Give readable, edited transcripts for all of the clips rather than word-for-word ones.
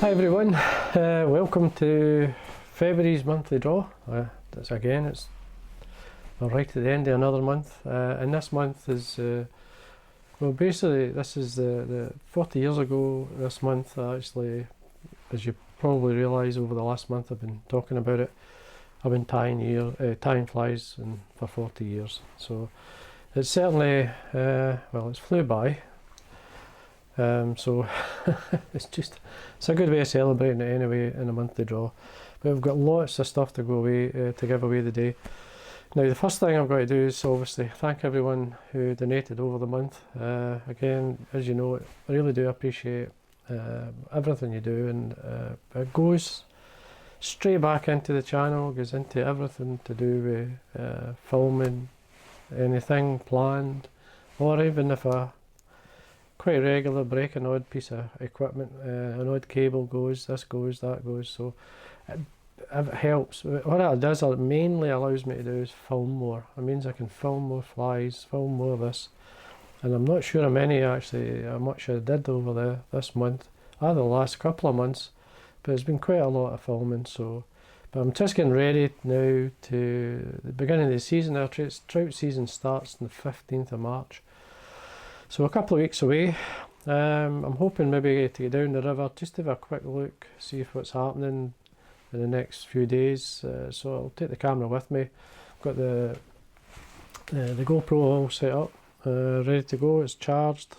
Hi everyone, welcome to February's monthly draw. It's we're right at the end of another month, and this month is basically this is the 40 years ago. This month, actually, as you probably realise, over the last month I've been talking about it. I've been tying flies for 40 years. So it's certainly it's flew by. So it's a good way of celebrating it anyway in a monthly draw. But we've got lots of stuff to go away to give away today. Now the first thing I've got to do is obviously thank everyone who donated over the month. Again, as you know, I really do appreciate everything you do, and it goes straight back into the channel, goes into everything to do with filming, anything planned, or even if quite regular break an odd piece of equipment, an odd cable goes, this goes, that goes, so it helps. What it does, it mainly allows me to do is film more. It means I can film more flies, film more of this, and I'm not sure how much I did over this month, or the last couple of months, but it's been quite a lot of filming. But I'm just getting ready now to the beginning of the season. Our trout season starts on the 15th of March. So a couple of weeks away. I'm hoping maybe to get down the river, just to have a quick look, see if what's happening in the next few days. So I'll take the camera with me. I've got the GoPro all set up, ready to go. It's charged.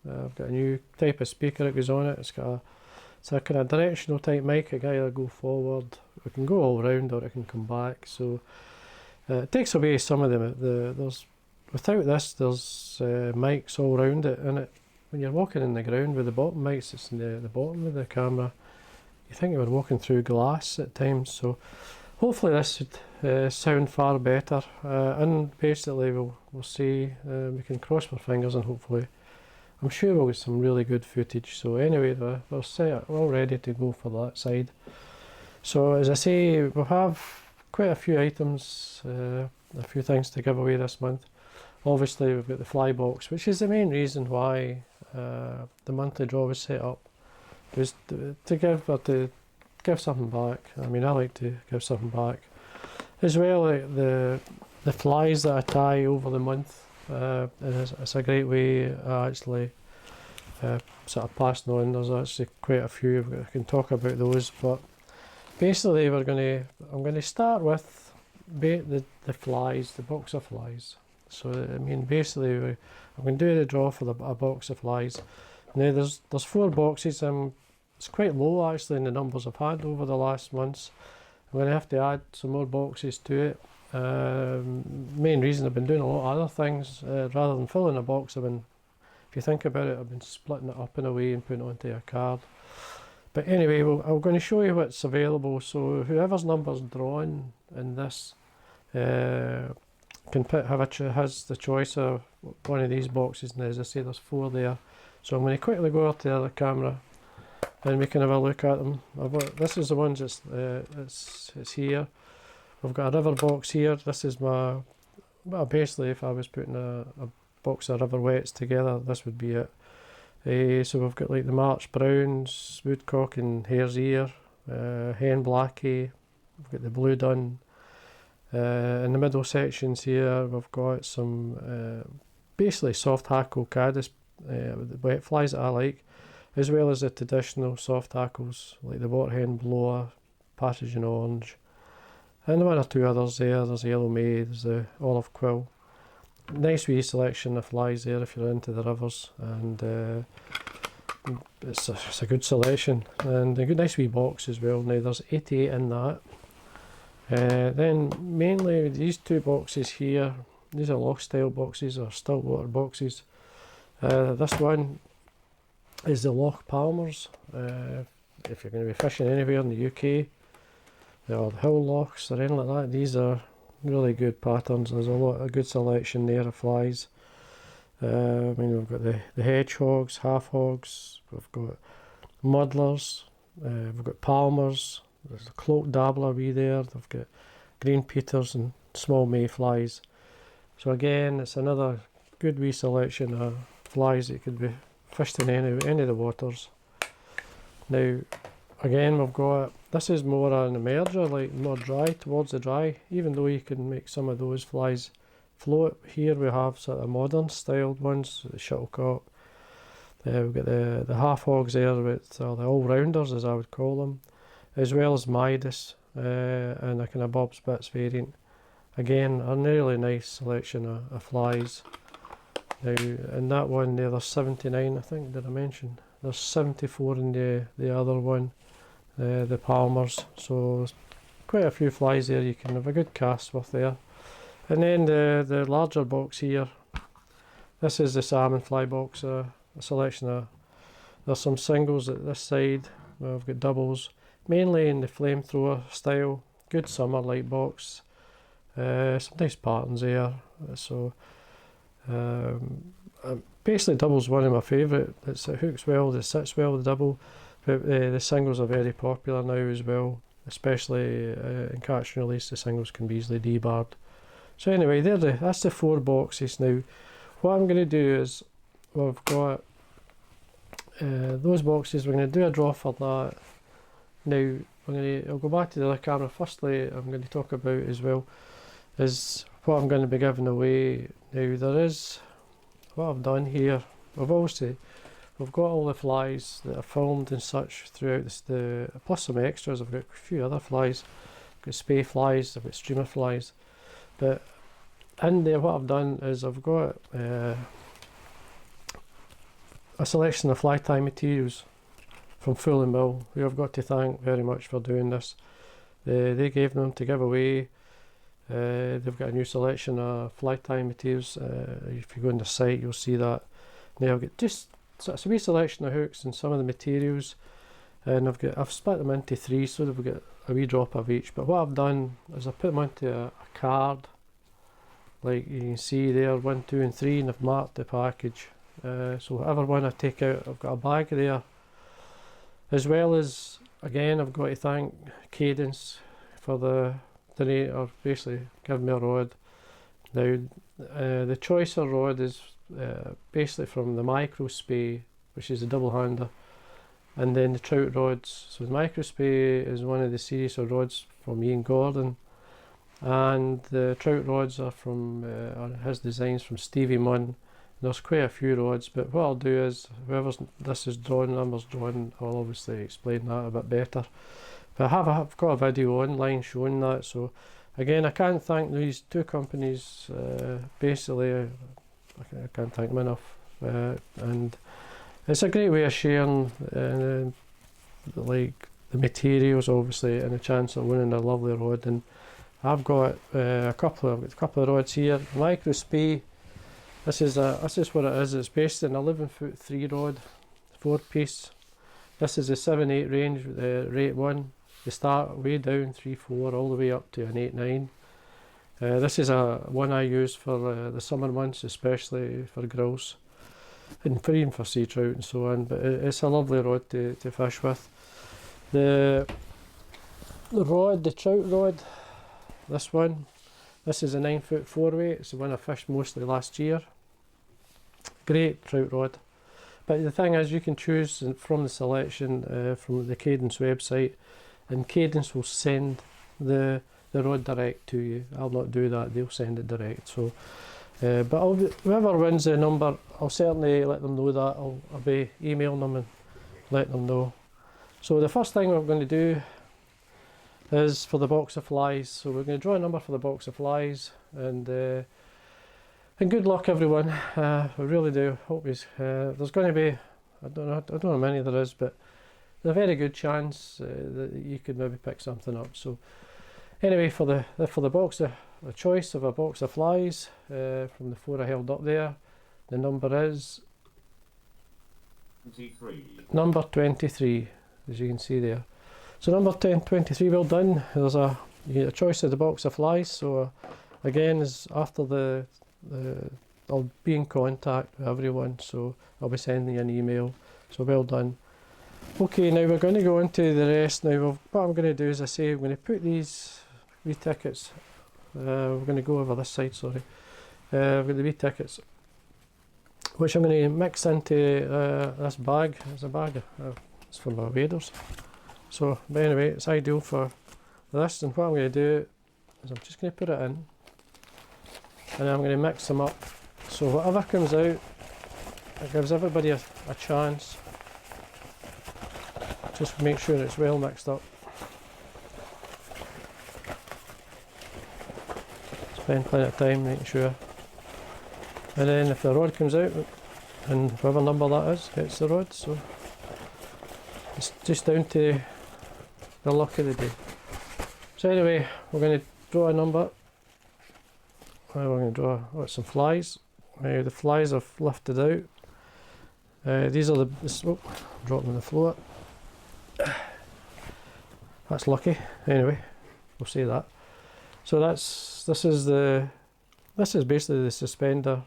I've got a new type of speaker that goes on it. It's a kind of directional type mic. It can either go forward, it can go all round, or it can come back. So it takes away some of without this, there's mics all around it, and when you're walking in the ground with the bottom mics, it's in the bottom of the camera. You think you're walking through glass at times, so hopefully this should sound far better. And basically, we'll see. We can cross our fingers, and hopefully, I'm sure we'll get some really good footage. So anyway, we're all ready to go for that side. So as I say, we'll have quite a few items, a few things to give away this month. Obviously, we've got the fly box, which is the main reason why the monthly draw was set up, was to give something back. I mean, I like to give something back, as well. Like the flies that I tie over the month, and it's a great way actually sort of passing on. There's actually quite a few. I can talk about those, but basically, I'm going to start with the flies, the box of flies. So I mean, basically, I'm going to do the draw for a box of flies. Now there's 4 boxes. It's quite low actually in the numbers I've had over the last months. I'm going to have to add some more boxes to it. Main reason, I've been doing a lot of other things rather than filling a box. If you think about it, I've been splitting it up in a way and putting it onto a card. But anyway, I'm going to show you what's available. So whoever's number's drawn in this has the choice of one of these boxes, and as I say, there's 4 there. So I'm going to quickly go over to the other camera and we can have a look at them. This is the ones it's here. We've got a river box here. This is basically, if I was putting a box of river wets together, this would be it. So we've got like the March Browns, Woodcock and Hare's Ear, Hen Blackie, we've got the Blue Dun. In the middle sections here, we've got some basically soft hackle caddis, wet flies that I like, as well as the traditional soft hackles like the waterhen blower, passage and orange, and 1 or 2 others there. There's the yellow may, there's the olive quill. Nice wee selection of flies there if you're into the rivers, and it's a good selection, and a good nice wee box as well. Now there's 88 in that. Then mainly these 2 boxes here, these are loch style boxes or still water boxes. This one is the Loch Palmers. If you're going to be fishing anywhere in the UK, or the Hill Lochs or anything like that, these are really good patterns. There's a good selection there of flies. I mean, we've got the hedgehogs, half hogs, we've got muddlers, we've got palmers. There's a cloak dabbler wee there. They've got green peters and small mayflies. So again, it's another good wee selection of flies that could be fished in any of the waters. Now, again we've got, this is more an emerger, like more dry, towards the dry, even though you can make some of those flies float. Here we have sort of modern styled ones, the shuttlecock. We've got the half hogs there, with, or the all-rounders as I would call them, as well as Midas and a kind of Bob's Bits variant. Again, a really nice selection of flies. Now, in that one there, there's 79, I think, did I mention? There's 74 in the other one, the Palmers. So there's quite a few flies there you can have a good cast with there. And then the larger box here, this is the salmon fly box, a selection of, there's some singles at this side, we've got doubles, mainly in the flamethrower style, good summer light box, some nice patterns there. So basically doubles one of my favourite. It hooks well, it sits well, the double, but the singles are very popular now as well, especially in catch and release. The singles can be easily debarred. So anyway, that's the 4 boxes. Now what I'm going to do is, we've got those boxes, we're going to do a draw for that. Now I'll go back to the other camera. Firstly, I'm going to talk about as well is what I'm going to be giving away. Now there is, what I've done here, we've got all the flies that are filmed and such throughout this, plus some extras. I've got a few other flies, I've got spay flies, I've got streamer flies, but in there what I've done is I've got a selection of fly tie materials from Full and Mill, who I've got to thank very much for doing this. They gave them to give away. They've got a new selection of fly tie materials. If you go on the site, you'll see that. Now I've got just a wee selection of hooks and some of the materials, and I've split them into 3, so that we've got a wee drop of each. But what I've done is I put them into a card, like you can see there, 1, 2 and 3, and I've marked the package. So whatever one I take out, I've got a bag there. As well as, again, I've got to thank Cadence for the donator, basically giving me a rod. Now the choice of rod is basically from the micro spay, which is a double hander, and then the trout rods. So the micro spay is one of the series of rods from Ian Gordon, and the trout rods are from his designs from Stevie Munn. There's quite a few rods, but what I'll do is, whoever's this is drawn, numbers drawn, I'll obviously explain that a bit better. But I've got a video online showing that. So again, I can't thank these 2 companies. Basically, I can't thank them enough. And it's a great way of sharing, like the materials, obviously, and a chance of winning a lovely rod. And I've got a couple of rods here. Micro spay. This is what it is. It's based on 11-foot 3 rod, 4-piece. This is a 7-8 range, rate 1. They start way down 3-4 all the way up to an 8-9. This is one I use for the summer months, especially for grouse, and even for sea trout and so on. But it's a lovely rod to fish with. The trout rod, this one. This is a 9-foot 4-weight. It's the one I fished mostly last year. Great trout rod. But the thing is, you can choose from the selection from the Cadence website, and Cadence will send the rod direct to you. I'll not do that, they'll send it direct. So, but whoever wins the number, I'll certainly let them know that. I'll be emailing them and let them know. So the first thing we're going to do is for the box of flies. So we're going to draw a number for the box of flies, and good luck everyone. I really do hope there's going to be, I don't know how many there is, but there's a very good chance that you could maybe pick something up. So anyway, for the box, the choice of a box of flies from the 4 I held up there, the number is 23. Number 23, as you can see there. So number 23, well done. You get a choice of the box of flies. So again, is after I'll be in contact with everyone, so I'll be sending you an email. So well done. Okay, now we're going to go into the rest. Now what I'm going to do is, I'm going to put these wee tickets. We're going to go over this side. Sorry, we've got the wee tickets, which I'm going to mix into this bag. It's a bag. It's for my waders. So, but anyway, it's ideal for this, and what I'm going to do is I'm just going to put it in, and I'm going to mix them up, so whatever comes out, it gives everybody a chance. Just make sure it's well mixed up. Spend plenty of time making sure. And then if the rod comes out, and whatever number that is, hits the rod, so it's just down to the luck of the day. So anyway, we're going to draw a number. We're going to draw some flies. The flies are lifted out. These are oh, dropping on the floor. That's lucky. Anyway, we'll say that. So this is basically the suspender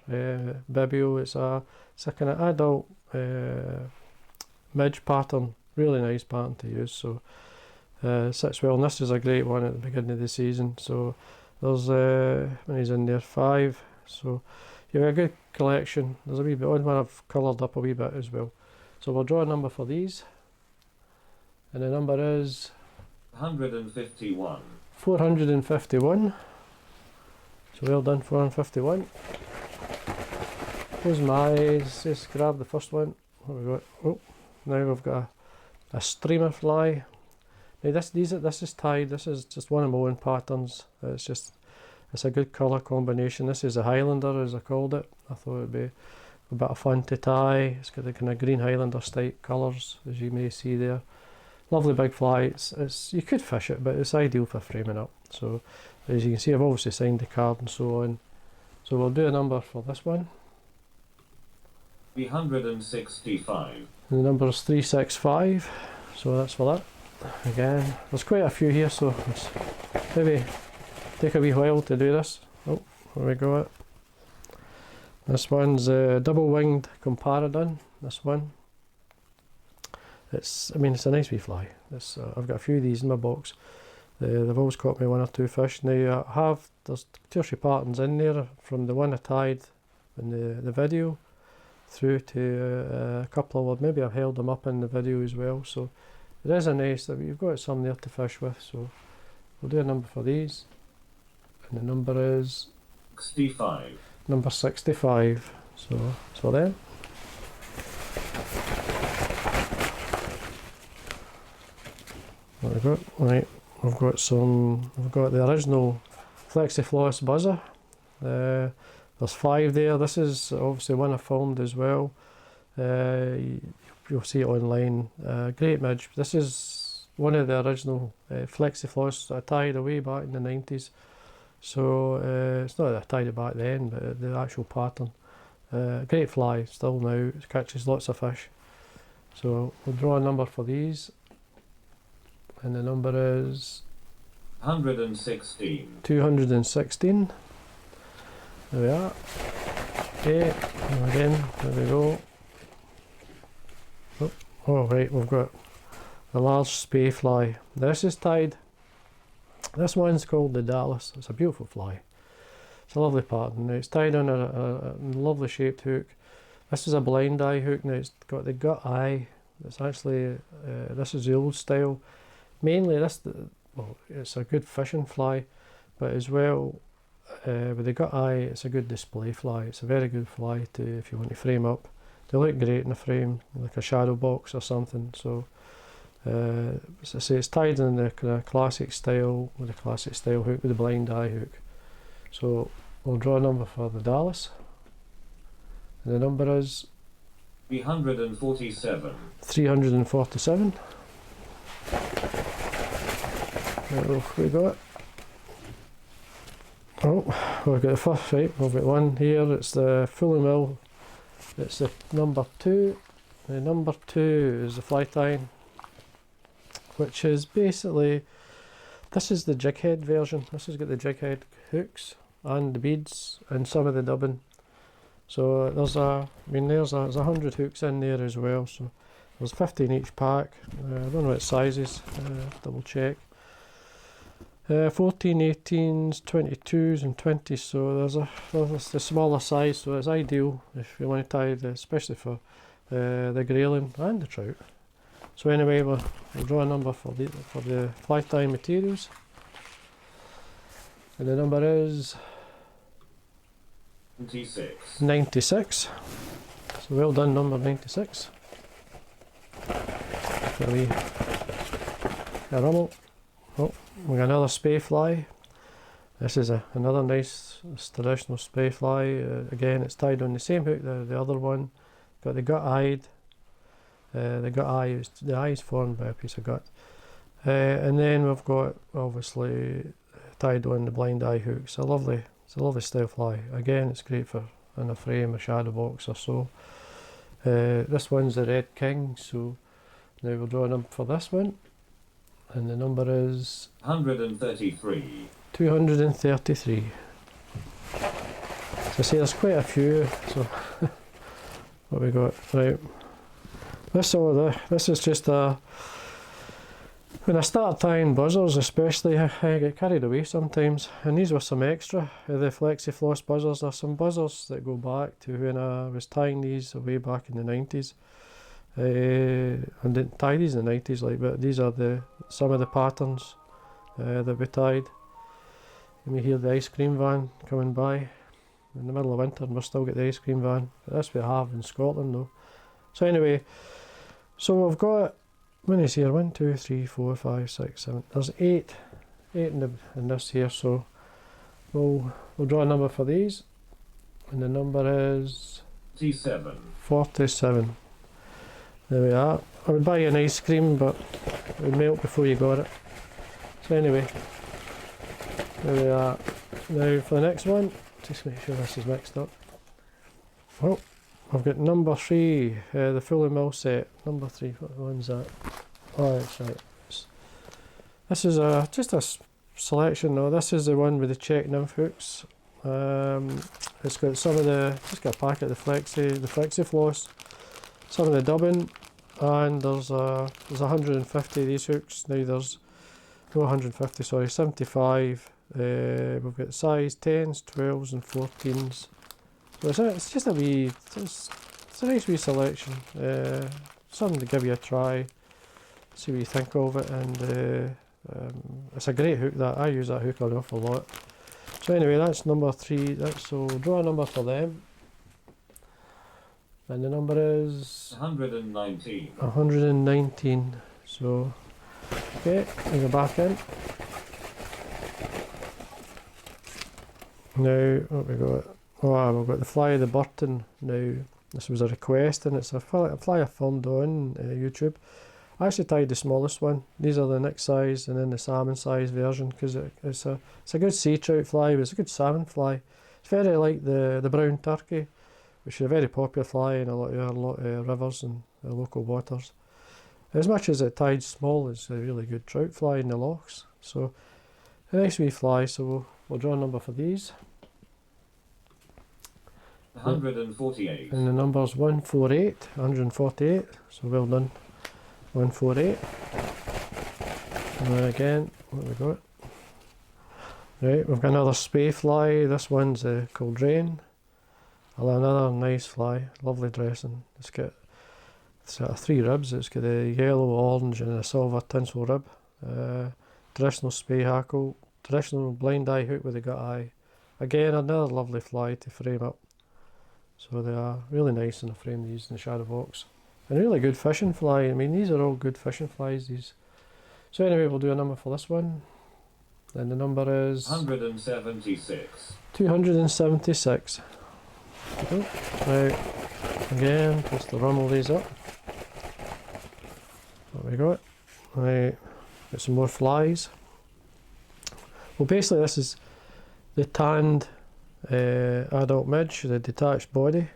bibio. It's a kind of adult midge pattern. Really nice pattern to use. So sits well. And this is a great one at the beginning of the season. So there's how many's in there? 5. So you have a good collection. There's a wee bit. One I've coloured up a wee bit as well. So we'll draw a number for these, and the number is 151. 451. So well done, 451. Close my eyes. Just grab the first one. What have we got? Oh, now we've got a streamer fly. Now this is tied. This is just one of my own patterns. It's a good colour combination. This is a Highlander, as I called it. I thought it'd be a bit of fun to tie. It's got the kind of green Highlander type colours, as you may see there. Lovely big fly. It's you could fish it, but it's ideal for framing up. So as you can see, I've obviously signed the card and so on. So we'll do a number for this one. 365. And the number is 365. So that's for that. Again, there's quite a few here, so it's maybe take a wee while to do this. Oh, there we go. This one's a double-winged comparadon. This one. It's a nice wee fly. I've got a few of these in my box. They've always caught me 1 or 2 fish. Now there's 2 or 3 patterns in there, from the one I tied in the video through to a couple of, maybe I've held them up in the video as well. So it is a nice that you've got some there to fish with. So we'll do a number for these, and the number is 65. Number 65. So then. What have we got? Right, we've got the original Flexifloss buzzer. There's 5 there. This is obviously one I filmed as well. You'll see it online. Great midge. This is one of the original Flexifloss that I tied away back in the 90s. So it's not that I tied it back then, but the actual pattern. Great fly, still now. It catches lots of fish. So we'll draw a number for these. And the number is 116. 216. There we are. Okay, and again, there we go. Oh right, we've got a large spey fly. This is tied. This one's called the Dallas. It's a beautiful fly. It's a lovely pattern. Now it's tied on a lovely shaped hook. This is a blind eye hook. Now it's got the gut eye. It's actually this is the old style. Mainly it's a good fishing fly, but as well with the gut eye, it's a good display fly. It's a very good fly if you want to frame up. They look great in a frame, like a shadow box or something. So as I say, it's tied in the kind of classic style, with a classic style hook with the blind eye hook. So we'll draw a number for the Dallas, and the number is 347. 347. What we got? Oh, we've got the first, right, we've got one here. It's the Fully Mill. It's the number 2. The number 2 is the fly tying, which is basically, this is the jig head version. This has got the jig head hooks and the beads and some of the dubbing. So there's there's 100 hooks in there as well. So there's 50 in each pack. I don't know what sizes, double check. 14, 18s, 22s and 20s, so there's the smaller size, so it's ideal if you want to tie, especially for the grayling and the trout. So anyway, we'll draw a number for the fly tying materials, and the number is 96. 96. So well done, number 96. Really a rummel. Oh, we got another spey fly. This is another nice traditional spey fly. Again, it's tied on the same hook that the other one. Got the gut eyed. The eye is formed by a piece of gut. And then we've got obviously tied on the blind eye hook. It's a lovely style fly. Again, it's great for in a frame, a shadow box or so. This one's the Red King, so now we'll draw a number for this one, and the number is 133. 233. So I say there's quite a few. So what we got? Right. This is just a. When I start tying buzzers, especially, I get carried away sometimes, and these were some extra. The flexi-floss buzzers are some buzzers that go back to when I was tying these way back in the 90s. I didn't tie these in the 90s, but these are some of the patterns that we tied. And we hear the ice cream van coming by in the middle of winter, and we've still got the ice cream van. But that's what we have in Scotland though. So anyway, so we've got, when is here, 1, 2, 3, 4, 5, 6, 7. There's eight in this here. So we'll draw a number for these, and the number is 47. There we are. I would buy you an ice cream, but it would melt before you got it. So anyway, there we are. Now for the next one, just make sure this is mixed up. Oh, I've got number 3, the Fully Mill set. Number 3, what one's that? Oh, that's right. This is just a selection though. This is the one with the check nymph hooks. It's got some of just got a packet of the flexi floss, some of the dubbing, and there's 150 of these hooks. Now there's no 150, sorry, 75. We've got size 10s, 12s and 14s. So it's just a wee, it's a nice wee selection. Something to give you a try, see what you think of it, and it's a great hook. That I use that hook an awful lot. So anyway, that's number 3. So draw a number for them. And the number is 119. 119. So, okay, we go back in. Now, what we got? Oh, we've got the Fly of the Burton. Now, this was a request, and it's a fly I filmed on YouTube. I actually tied the smallest one. These are the Nick size and then the salmon size version, because it's a good sea trout fly, but it's a good salmon fly. It's very like the brown turkey, which is a very popular fly in a lot of rivers and local waters. As much as it tied small, it's a really good trout fly in the lochs. So a nice wee fly. So we'll draw a number for these. 148. And the number's 148. 148. So well done. 148. And then again, what have we got? Right, we've got another spey fly. This one's called Rain. Another nice fly, lovely dressing. It's got 3 ribs. It's got a yellow, orange and a silver tinsel rib. Traditional spey hackle, traditional blind eye hook with a gut eye. Again, another lovely fly to frame up. So they are really nice in the frame, these in the shadow box. And really good fishing fly. I mean, these are all good fishing flies, these. So anyway, we'll do a number for this one. And the number is 176. 276. Right, again, just to rummel these up. What we got? Right, got some more flies. Well, basically this is the tanned adult midge, the detached body.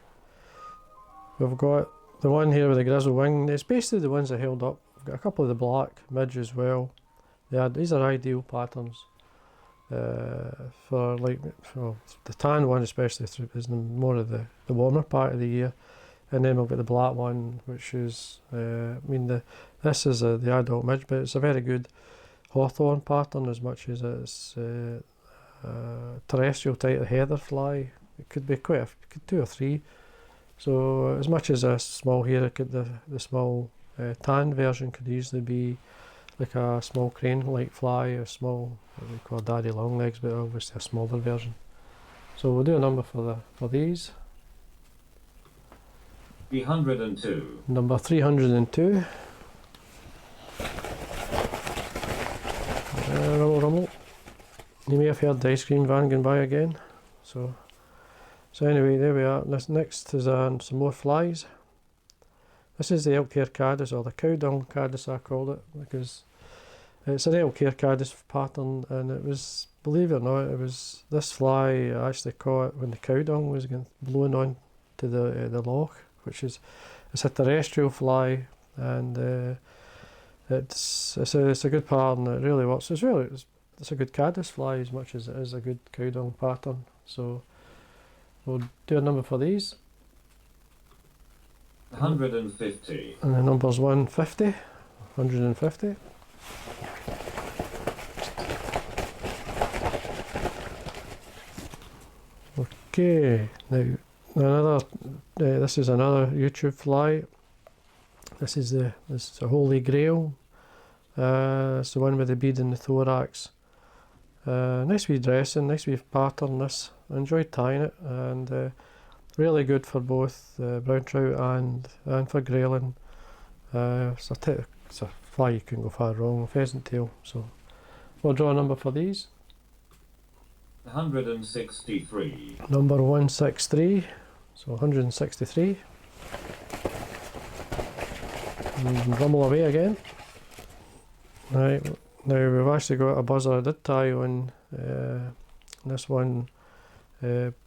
We've got the one here with the grizzle wing. It's basically the ones I held up. We've got a couple of the black midge as well. These are ideal patterns for the tan one, especially is more of the warmer part of the year. And then we've got the black one, which is this is the adult midge, but it's a very good hawthorn pattern as much as it's terrestrial type of heather fly. It could be quite 2 or 3. So as much as a small here, it could the small tan version could easily be like a small crane-like fly, a small, what we call daddy long legs, but obviously a smaller version. So we'll do a number for these. 302. Number 302. Rumble, rumble. You may have heard the ice cream van going by again. So anyway, there we are. Next is some more flies. This is the elk hair caddis, or the cow dung caddis I call it, because it's an elk hair caddis pattern, and it was, believe it or not, it was this fly I actually caught when the cow dung was blown on to the loch, which is, it's a terrestrial fly, and it's a good pattern. It really works. It's a good caddis fly as much as it is a good cow dung pattern. So we'll do a number for these. 150. And the number's 150. 150. Okay, now another. This is another YouTube fly. This is the Holy Grail. It's the one with the bead in the thorax. Nice wee dressing, nice wee pattern. This, I enjoyed tying it, and really good for both brown trout and for grayling. It's a fly you couldn't go far wrong. Pheasant tail. So we'll draw a number for these. 163. Number 163. So 163. And rumble away again. Right, now we've actually got a buzzer I did tie on this one.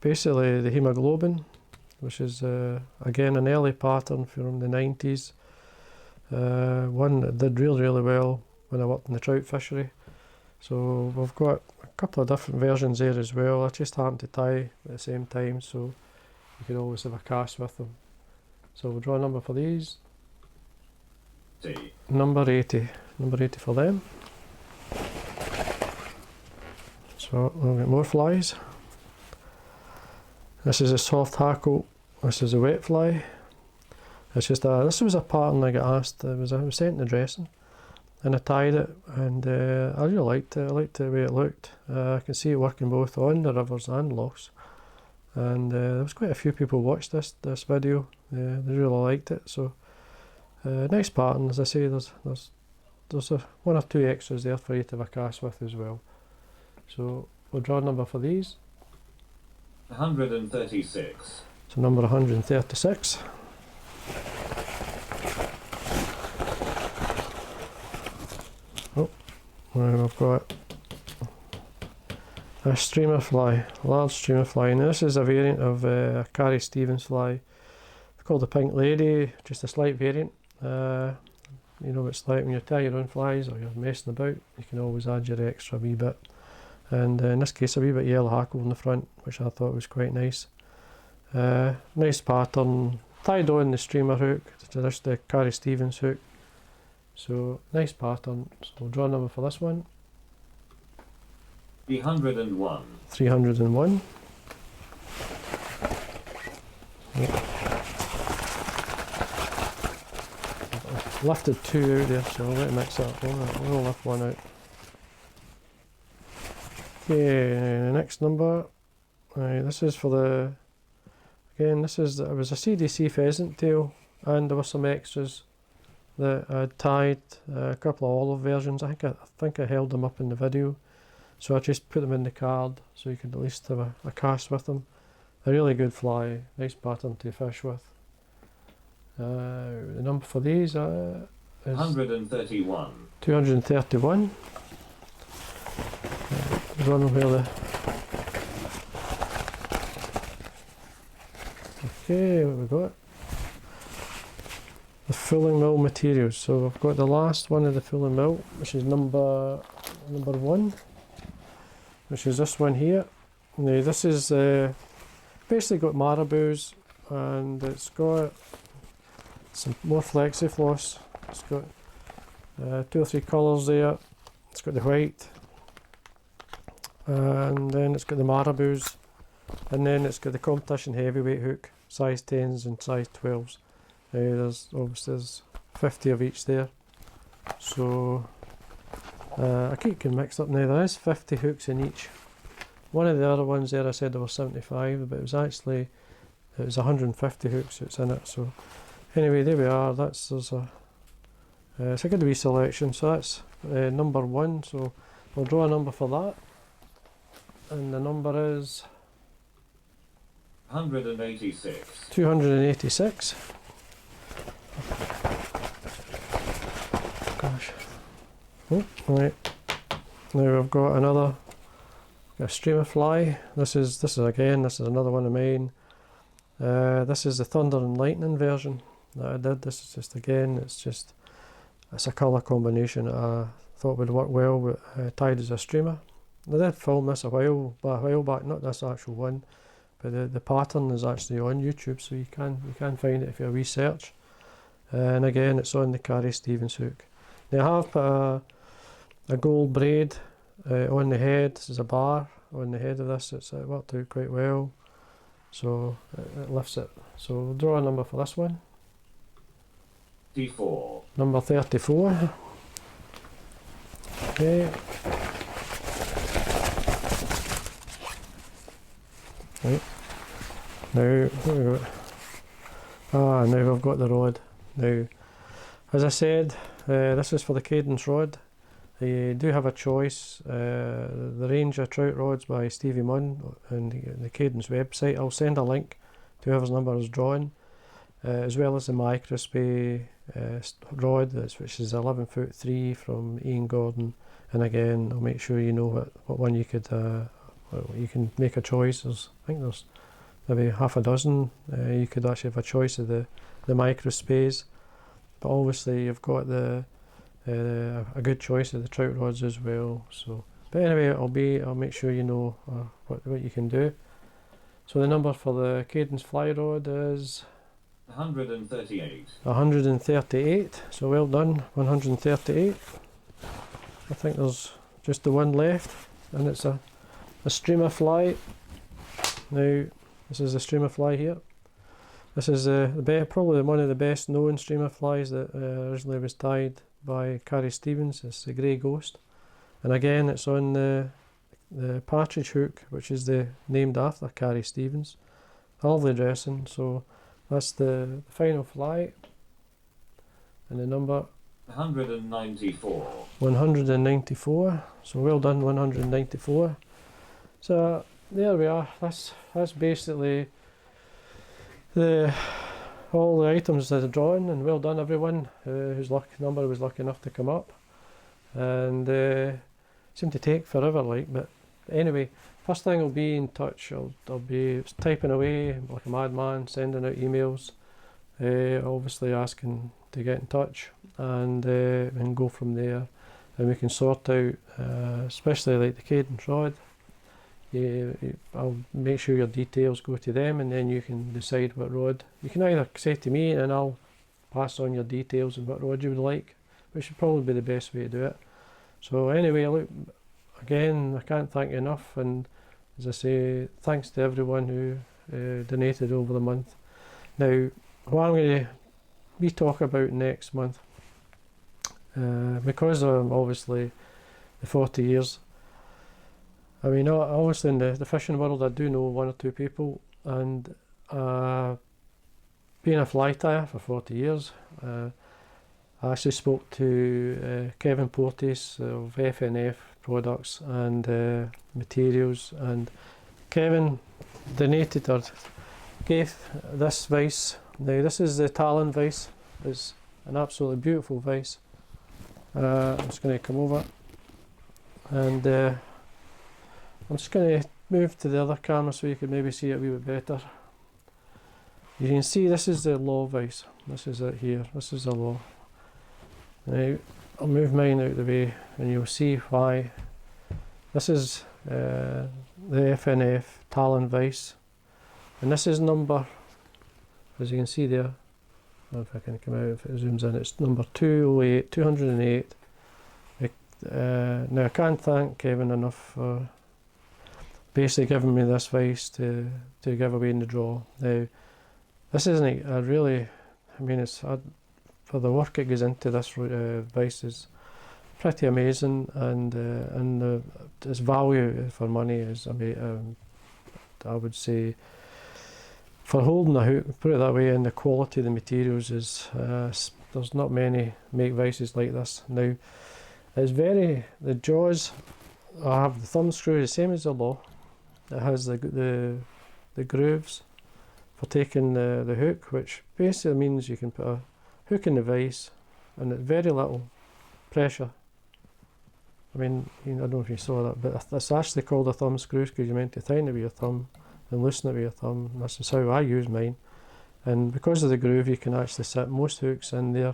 Basically the hemoglobin, which is again an early pattern from the 90s. One that did really well when I worked in the trout fishery. So we've got a couple of different versions there as well. I just happened to tie at the same time, so you could always have a cast with them. So we'll draw a number for these. Number 80. Number 80 for them. So we'll get more flies. This is a soft hackle. This is a wet fly. It's just this was a pattern I got asked. I was sent the dressing, and I tied it, and I really liked it. I liked the way it looked. I can see it working both on the rivers and lochs, and there was quite a few people watched this video. They really liked it. So nice pattern. As I say, there's one or two extras there for you to have a cast with as well. So we'll draw a number for these. 136. So number 136. Oh, we've got a streamer fly, a large streamer fly. Now this is a variant of a Carrie Stevens fly. It's called the Pink Lady, just a slight variant. You know what it's like when you tie your own flies or you're messing about, you can always add your extra wee bit. And in this case a wee bit yellow hackle in the front, which I thought was quite nice. Nice pattern, tied on the streamer hook, just the Carrie Stevens hook. So nice pattern. So we'll draw a number for this one. 301. 301. Lifted two out there, so I'll let it mix up. We'll lift one out. Okay, the next number. This is for the. Again, it was a CDC pheasant tail, and there were some extras that I'd tied. A couple of olive versions. I think I held them up in the video, so I just put them in the card so you could at least have a cast with them. A really good fly, nice pattern to fish with. The number for these is 131. 231. Run where the. Okay, what we got? The fulling mill materials. So I've got the last one of the fulling mill, which is number 1, which is this one here. Now this is basically got marabous, and it's got some more flexifloss. It's got 2 or 3 colours there. It's got the white, and then it's got the marabous, and then it's got the competition heavyweight hook, size 10s and size 12s. There's 50 of each there. So I keep getting mixed up now. There is 50 hooks in each. One of the other ones there I said there were 75, but it was 150 hooks that's in it. So anyway, there we are. It's a good wee selection. So that's number 1. So we'll draw a number for that, and the number is 186. 286. Gosh. Oh, right. Now I've got a streamer fly. This is another one of mine. This is the Thunder and Lightning version that I did. This is just it's a colour combination that I thought would work well with, tied as a streamer. I did film this a while back, not this actual one, but the pattern is actually on YouTube, so you can find it if you research. And again, it's on the Carrie Stevens hook. Now I have put a gold braid on the head. This is a bar on the head of this. It worked out quite well, so it lifts it. So we'll draw a number for this one. D4. Number 34. Okay. Right. Now, what have we got? Now I've got the rod. Now, as I said, this is for the Cadence rod. You do have a choice. The range of trout rods by Stevie Munn on the Cadence website. I'll send a link to whoever's number is drawn, as well as the microspay rod, which is 11'3" from Ian Gordon. And again, I'll make sure you know what one you could. You can make a choice. I think there's maybe half a dozen. You could actually have a choice of the microspays, but obviously you've got a good choice of the trout rods as well. So, but anyway, I'll make sure you know what you can do. So the number for the Cadence fly rod is 138. 138. So well done, 138. I think there's just the one left, and it's a streamer fly. Now this is the streamer fly here. This is probably one of the best known streamer flies that originally was tied by Carrie Stevens. It's the Grey Ghost, and again it's on the partridge hook, which is named after Carrie Stevens. Lovely dressing. So that's the final fly, and the number 194. 194. So well done, 194. So there we are. That's basically all the items that are drawn, and well done everyone whose number was lucky enough to come up. And seemed to take forever, but anyway, first thing I'll be in touch. I'll be typing away like a madman, sending out emails, obviously asking to get in touch, and go from there, and we can sort out, especially like the Cadence rod. I'll make sure your details go to them, and then you can decide what rod. You can either say to me and I'll pass on your details and what rod you would like, which would probably be the best way to do it. So anyway, look, again, I can't thank you enough, and as I say, thanks to everyone who donated over the month. Now, what I'm going to be talking about next month, because I'm obviously the 40 years, I mean, obviously in the fishing world I do know one or two people, and being a fly tyer for 40 years, I actually spoke to Kevin Portis of FNF Products and Materials, and Kevin donated or gave this vise. Now this is the Talon vise. It's an absolutely beautiful vise. I'm just going to come over, and I'm just going to move to the other camera so you can maybe see it a wee bit better. You can see this is the law vise. This is it here. This is the law. Now I'll move mine out of the way and you'll see why. This is the FNF Talon vise, and this is number, as you can see there, I don't know if I can come out if it zooms in, it's number 208. Now I can't thank Kevin enough for basically giving me this vise to give away in the draw. Now this isn't a really, I mean, for the work it goes into this vice is pretty amazing, and its value for money is I would say, for holding a hook, put it that way, and the quality of the materials is there's not many make vices like this. Now it's the jaws, I have the thumb screw the same as the law. It has the grooves for taking the hook, which basically means you can put a hook in the vice and at very little pressure. I mean, I don't know if you saw that, but it's actually called a thumb screw because you're meant to tighten it with your thumb and loosen it with your thumb. And this is how I use mine. And because of the groove, you can actually set most hooks in there,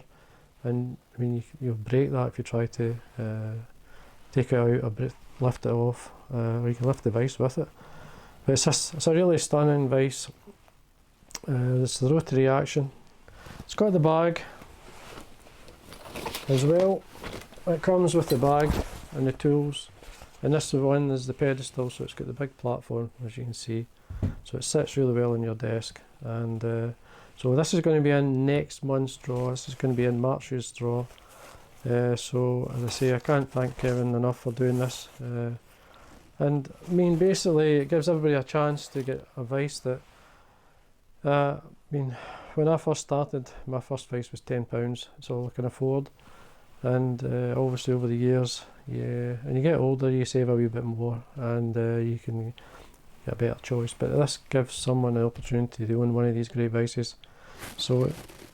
and I mean you'll break that if you try to take it out or lift it off, or you can lift the vice with it. But it's a really stunning vice. It's the rotary action. It's got the bag as well. It comes with the bag and the tools, and this one is the pedestal, so it's got the big platform, as you can see, so it sits really well on your desk. And so this is going to be in next month's draw. This is going to be in March's draw. So as I say, I can't thank Kevin enough for doing this, and I mean basically it gives everybody a chance to get a vice that I mean, when I first started, my first vice was £10. It's all I can afford. And obviously over the years, and you get older, you save a wee bit more, and you can get a better choice. But this gives someone an opportunity to own one of these great vices. So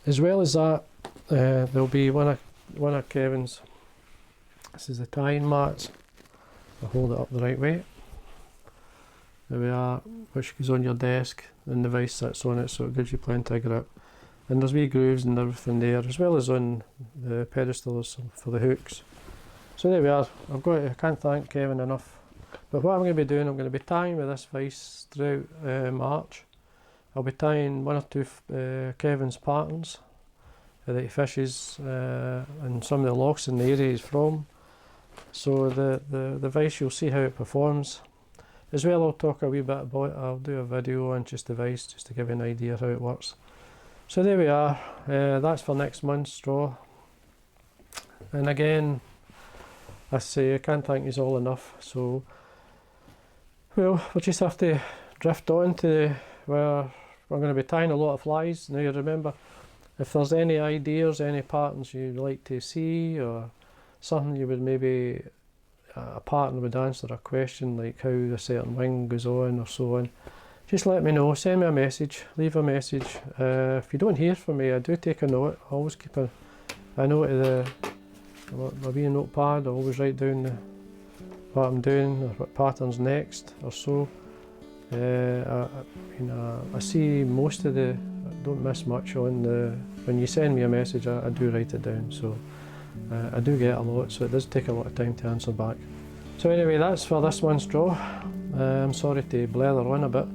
as well as that, there'll be one of Kevin's. This is the tying mats. I'll hold it up the right way. There we are, which goes on your desk, and the vice sits on it, so it gives you plenty of grip. And there's wee grooves and everything there, as well as on the pedestals for the hooks. So there we are. I can't thank Kevin enough. But what I'm going to be doing, I'm going to be tying with this vice throughout March. I'll be tying one or two Kevin's patterns that he fishes, and some of the locks in the area he's from. So the vice, you'll see how it performs. As well, I'll talk a wee bit about it. I'll do a video on just the vice, just to give you an idea how it works. So there we are. That's for next month's draw. And again, I say I can't thank you all enough. So, well, we'll just have to drift on to where we're going to be tying a lot of flies. Now you remember, if there's any ideas, any patterns you'd like to see, or something you would maybe, a pattern would answer a question like how a certain wing goes on or so on, just let me know, send me a message, leave a message. If you don't hear from me, I do take a note. I always keep a note of my wee notepad. I always write down what I'm doing or what pattern's next or so. I see most of I don't miss much on when you send me a message, I do write it down. So I do get a lot, so it does take a lot of time to answer back. So anyway, that's for this month's draw. I'm sorry to blather on a bit.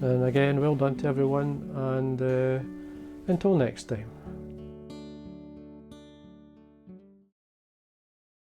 And again, well done to everyone, and until next time.